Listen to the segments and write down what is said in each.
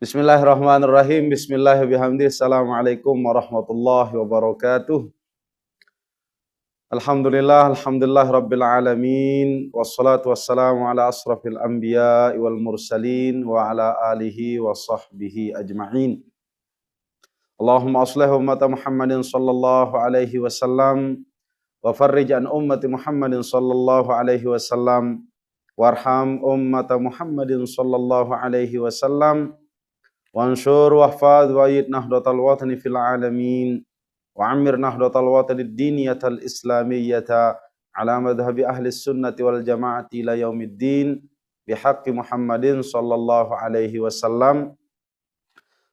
Bismillahirrahmanirrahim. Bismillahirrahmanirrahim. Assalamualaikum warahmatullahi wabarakatuh. Alhamdulillah rabbil alamin. Wassalatu wassalamu ala asrafil anbiya wal mursalin wa ala alihi wa sahbihi ajma'in. Allahumma aslih ummata Muhammadin sallallahu alaihi wasallam wa farrij an ummati Muhammadin sallallahu alaihi wasallam warham ummata Muhammadin sallallahu alaihi wasallam. Wansur wahfad wa yid nahdatal watani fil alamin wa amir nahdatal watani diniyatal islamiyyata ala madhhabi ahli sunnati wal jama'ati ila yaumiddin bihaqqi Muhammadin sallallahu alaihi wasallam.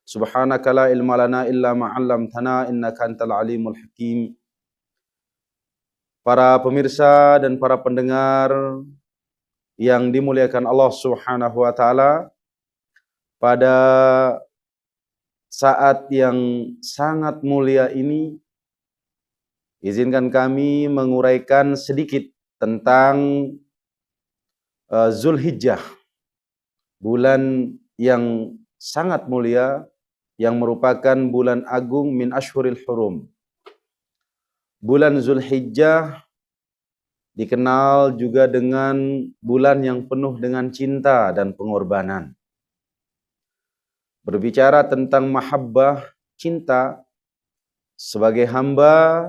Subhanaka la ilma lana illa ma 'allamtana innaka antal alimul hakim. Para pemirsa dan para pendengar yang dimuliakan Allah Subhanahu wa taala, pada saat yang sangat mulia ini, izinkan kami menguraikan sedikit tentang Zulhijjah, bulan yang sangat mulia, yang merupakan bulan agung min ashhuril hurum. Bulan Zulhijjah dikenal juga dengan bulan yang penuh dengan cinta dan pengorbanan. Berbicara tentang mahabbah, cinta, sebagai hamba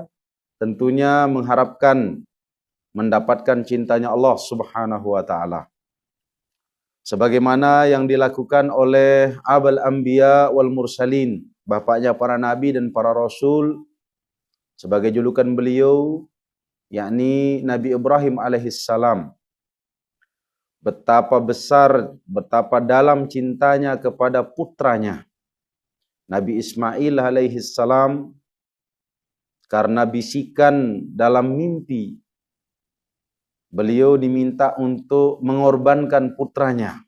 tentunya mengharapkan mendapatkan cintanya Allah Subhanahu wa taala. Sebagaimana yang dilakukan oleh Abul Anbiya wal Mursalin, bapaknya para nabi dan para rasul, sebagai julukan beliau yakni Nabi Ibrahim alaihissalam. Betapa besar, betapa dalam cintanya kepada putranya Nabi Ismail alaihissalam, karena bisikan dalam mimpi beliau diminta untuk mengorbankan putranya,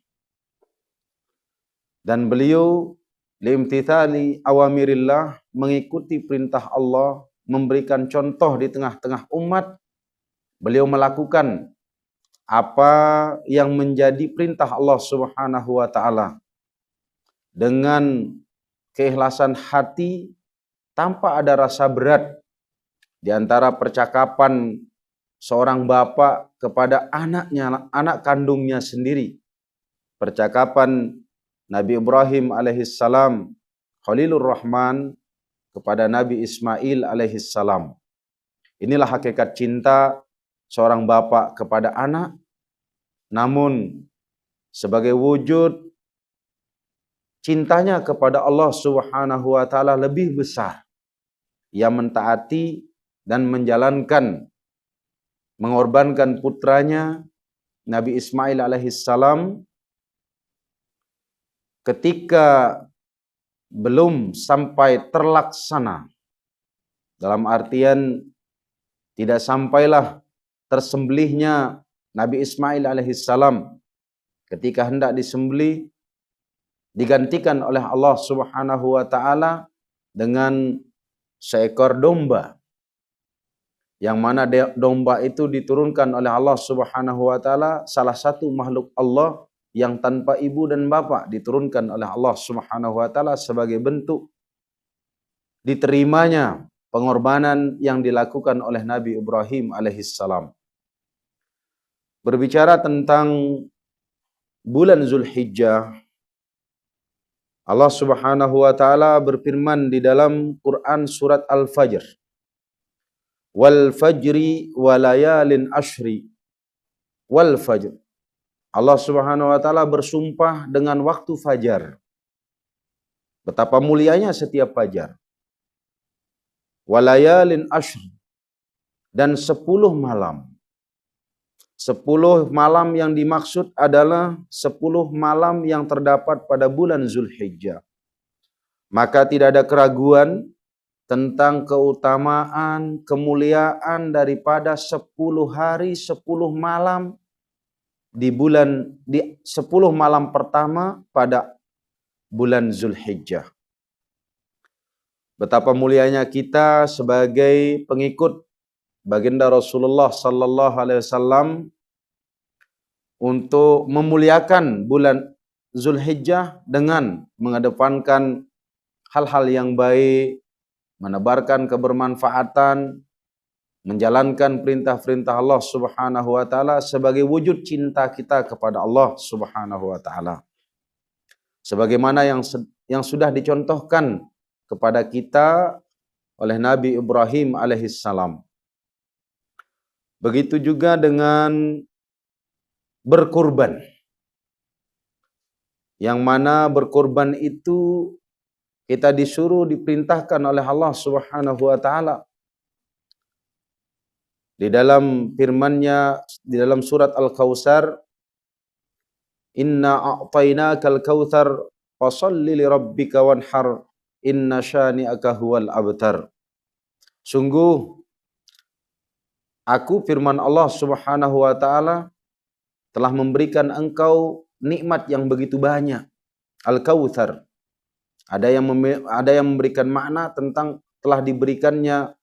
dan beliau limtithali awamirillah, mengikuti perintah Allah, memberikan contoh di tengah-tengah umat. Beliau melakukan apa yang menjadi perintah Allah Subhanahu wa taala dengan keikhlasan hati, tanpa ada rasa berat di antara percakapan seorang bapak kepada anaknya, anak kandungnya sendiri. Percakapan Nabi Ibrahim alaihissalam, Khalilur Rahman, kepada Nabi Ismail alaihissalam. Inilah hakikat cinta seorang bapak kepada anak, namun sebagai wujud cintanya kepada Allah Subhanahu wa taala lebih besar. Ia mentaati dan menjalankan, mengorbankan putranya Nabi Ismail alaihissalam ketika belum sampai terlaksana, dalam artian tidak sampailah tersembelihnya Nabi Ismail alaihissalam. Ketika hendak disembelih, digantikan oleh Allah Subhanahu wa taala dengan seekor domba, yang mana domba itu diturunkan oleh Allah Subhanahu wa taala, salah satu makhluk Allah yang tanpa ibu dan bapak, diturunkan oleh Allah Subhanahu wa taala sebagai bentuk diterimanya pengorbanan yang dilakukan oleh Nabi Ibrahim alaihissalam. Berbicara tentang bulan Zulhijjah, Allah Subhanahu wa taala berfirman di dalam Quran surat Al-Fajr, wal fajri walayalin ashri, wal fajr. Allah Subhanahu wa taala bersumpah dengan waktu fajar. Betapa mulianya setiap fajar. Walayalin ashri, dan 10 malam. 10 malam yang dimaksud adalah 10 malam yang terdapat pada bulan Zulhijjah. Maka tidak ada keraguan tentang keutamaan, kemuliaan daripada 10 hari, 10 malam di 10 malam pertama pada bulan Zulhijjah. Betapa mulianya kita sebagai pengikut baginda Rasulullah sallallahu alaihi wasallam untuk memuliakan bulan Zulhijjah dengan mengedepankan hal-hal yang baik, menebarkan kebermanfaatan, menjalankan perintah-perintah Allah Subhanahu wa taala sebagai wujud cinta kita kepada Allah Subhanahu wa taala. Sebagaimana yang sudah dicontohkan kepada kita oleh Nabi Ibrahim alaihissalam. Begitu juga dengan berkurban. Yang mana berkurban itu kita disuruh, diperintahkan oleh Allah Subhanahu wa taala. Di dalam firman-Nya di dalam surat Al-Kautsar, "Inna a'tainakal kautsar fasholli lirabbika wanhar inna syani'aka huwal abtar." Sungguh aku, firman Allah Subhanahu wa taala, telah memberikan engkau nikmat yang begitu banyak. Al-Kautsar. Ada yang memberikan makna tentang telah diberikannya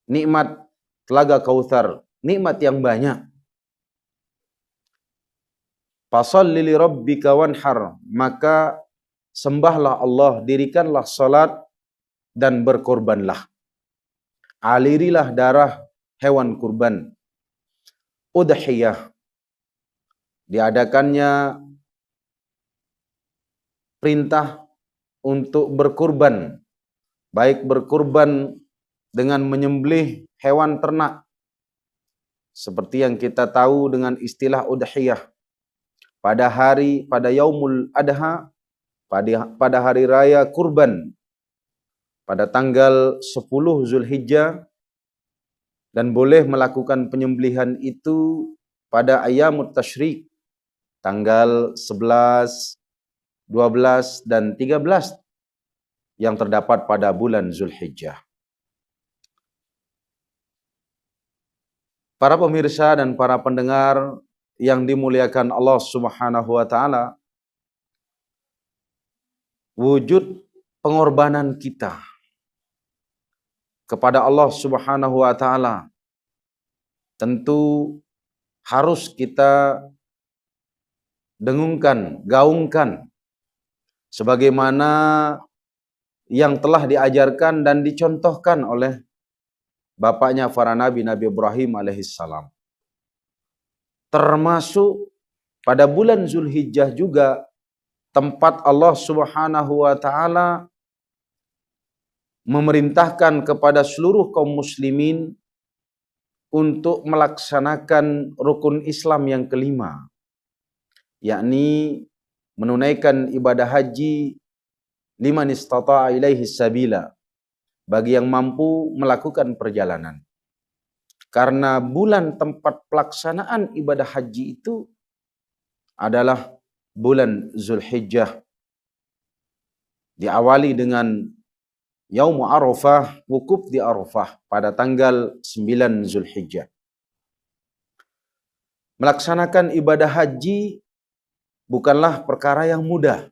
nikmat telaga Kautsar, nikmat yang banyak. Fasholli li rabbika wanhar, maka sembahlah Allah, dirikanlah salat dan berkorbanlah. Alirilah darah hewan kurban. Udhiyah, diadakannya perintah untuk berkurban, baik berkurban dengan menyembelih hewan ternak, seperti yang kita tahu dengan istilah udhiyah. Pada Yaumul Adha, pada hari raya kurban, pada tanggal 10 Zulhijjah, dan boleh melakukan penyembelihan itu pada Ayyamut Tasyrik, tanggal 11, 12, dan 13 yang terdapat pada bulan Zulhijjah. Para pemirsa dan para pendengar yang dimuliakan Allah Subhanahu wa taala, wujud pengorbanan kita kepada Allah Subhanahu wa taala tentu harus kita dengungkan, gaungkan sebagaimana yang telah diajarkan dan dicontohkan oleh bapaknya para nabi, Nabi Ibrahim alaihissalam. Termasuk pada bulan Zulhijjah juga tempat Allah Subhanahu wa taala memerintahkan kepada seluruh kaum muslimin untuk melaksanakan rukun Islam yang kelima, yakni menunaikan ibadah haji liman istata'a ilaihi sabila, bagi yang mampu melakukan perjalanan. Karena bulan tempat pelaksanaan ibadah haji itu adalah bulan Zulhijjah. Diawali dengan Yaum Arafah, wukuf di Arafah pada tanggal 9 Zulhijjah. Melaksanakan ibadah haji bukanlah perkara yang mudah.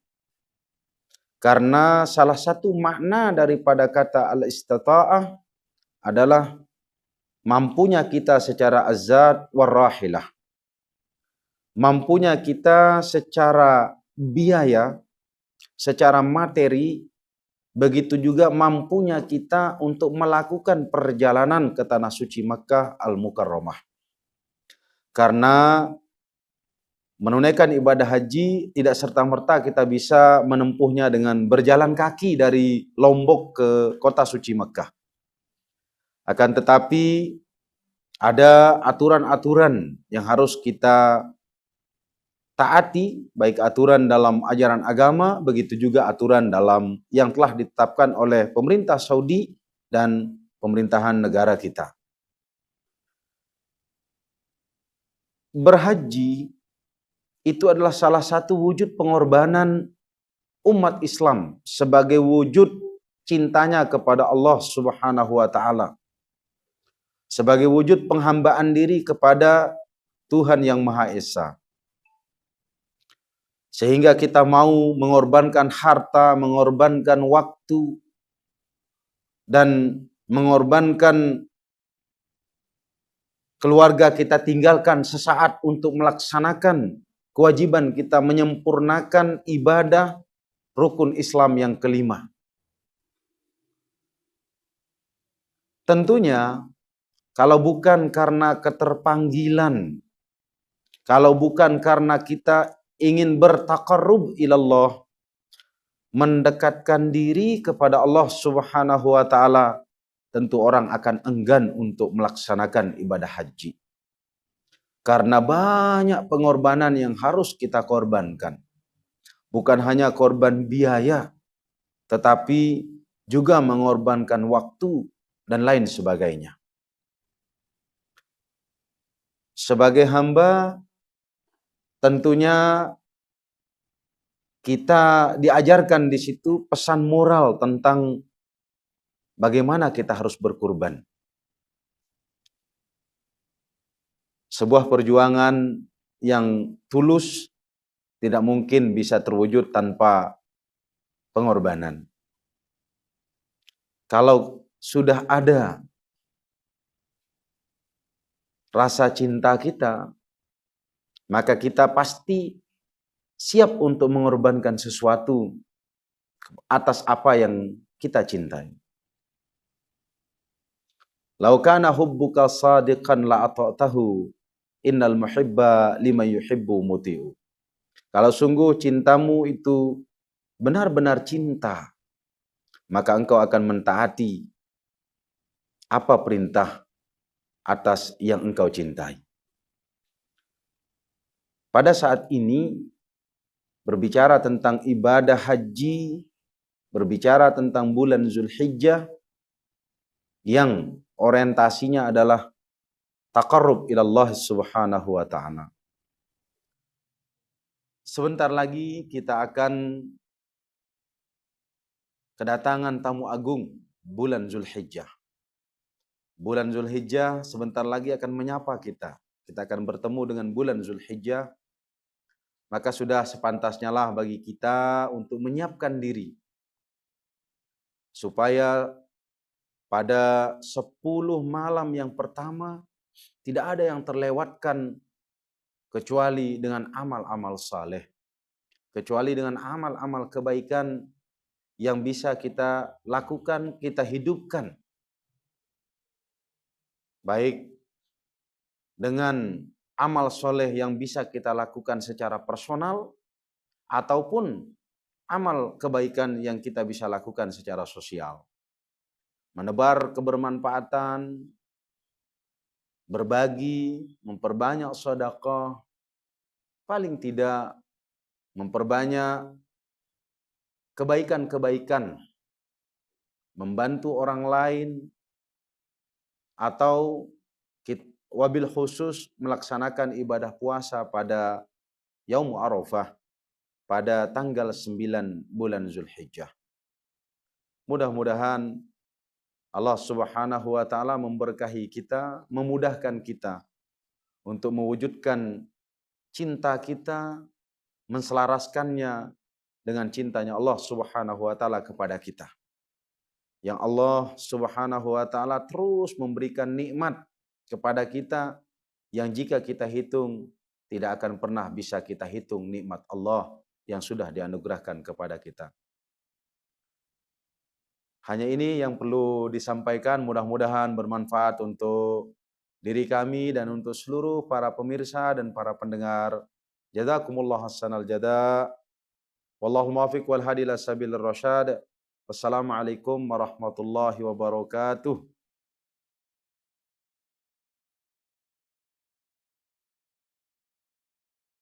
Karena salah satu makna daripada kata al-istata'ah adalah mampunya kita secara azat warrahilah. Mampunya kita secara biaya, secara materi, begitu juga mampunya kita untuk melakukan perjalanan ke tanah suci Makkah Al-Mukarramah. Karena menunaikan ibadah haji tidak serta-merta kita bisa menempuhnya dengan berjalan kaki dari Lombok ke kota suci Makkah. Akan tetapi ada aturan-aturan yang harus kita taati, baik aturan dalam ajaran agama, begitu juga aturan dalam yang telah ditetapkan oleh pemerintah Saudi dan pemerintahan negara kita. Berhaji itu adalah salah satu wujud pengorbanan umat Islam sebagai wujud cintanya kepada Allah Subhanahu wa taala. Sebagai wujud penghambaan diri kepada Tuhan yang Maha Esa. Sehingga kita mau mengorbankan harta, mengorbankan waktu, dan mengorbankan keluarga kita tinggalkan sesaat untuk melaksanakan kewajiban kita menyempurnakan ibadah rukun Islam yang kelima. Tentunya kalau bukan karena keterpanggilan, kalau bukan karena kita ingin bertaqarrub ilallah, mendekatkan diri kepada Allah Subhanahu wa taala, tentu orang akan enggan untuk melaksanakan ibadah haji. Karena banyak pengorbanan yang harus kita korbankan. Bukan hanya korban biaya, tetapi juga mengorbankan waktu dan lain sebagainya. Sebagai hamba, tentunya kita diajarkan di situ pesan moral tentang bagaimana kita harus berkurban. Sebuah perjuangan yang tulus tidak mungkin bisa terwujud tanpa pengorbanan. Kalau sudah ada rasa cinta kita, maka kita pasti siap untuk mengorbankan sesuatu atas apa yang kita cintai. Lau kana hubbuka shadiqan la ata'tahu, innal muhibba liman yuhibbu muti'u. Kalau sungguh cintamu itu benar-benar cinta, maka engkau akan mentaati apa perintah atas yang engkau cintai. Pada saat ini berbicara tentang ibadah haji, berbicara tentang bulan Zulhijjah yang orientasinya adalah taqarrub ilallah subhanahu wa ta'ala. Sebentar lagi kita akan kedatangan tamu agung bulan Zulhijjah. Bulan Zulhijjah sebentar lagi akan menyapa kita. Kita akan bertemu dengan bulan Zulhijjah. Maka sudah sepantasnya lah bagi kita untuk menyiapkan diri. Supaya pada 10 malam yang pertama tidak ada yang terlewatkan kecuali dengan amal-amal saleh. Kecuali dengan amal-amal kebaikan yang bisa kita lakukan, kita hidupkan. Baik dengan amal soleh yang bisa kita lakukan secara personal, ataupun amal kebaikan yang kita bisa lakukan secara sosial. Menebar kebermanfaatan, berbagi, memperbanyak sedekah, paling tidak memperbanyak kebaikan-kebaikan, membantu orang lain, atau wabil khusus melaksanakan ibadah puasa pada Yaum Arafah pada tanggal 9 bulan Zulhijjah. Mudah-mudahan Allah Subhanahu wa taala memberkahi kita, memudahkan kita untuk mewujudkan cinta kita, menselaraskannya dengan cintanya Allah Subhanahu wa taala kepada kita. Yang Allah Subhanahu wa taala terus memberikan nikmat kepada kita yang jika kita hitung tidak akan pernah bisa kita hitung nikmat Allah yang sudah dianugerahkan kepada kita. Hanya ini yang perlu disampaikan, mudah-mudahan bermanfaat untuk diri kami dan untuk seluruh para pemirsa dan para pendengar. Jazakumullah hasanal jada. Wallahu muwaffiq wal hadi ila sabilir rasyad. Wassalamualaikum warahmatullahi wabarakatuh.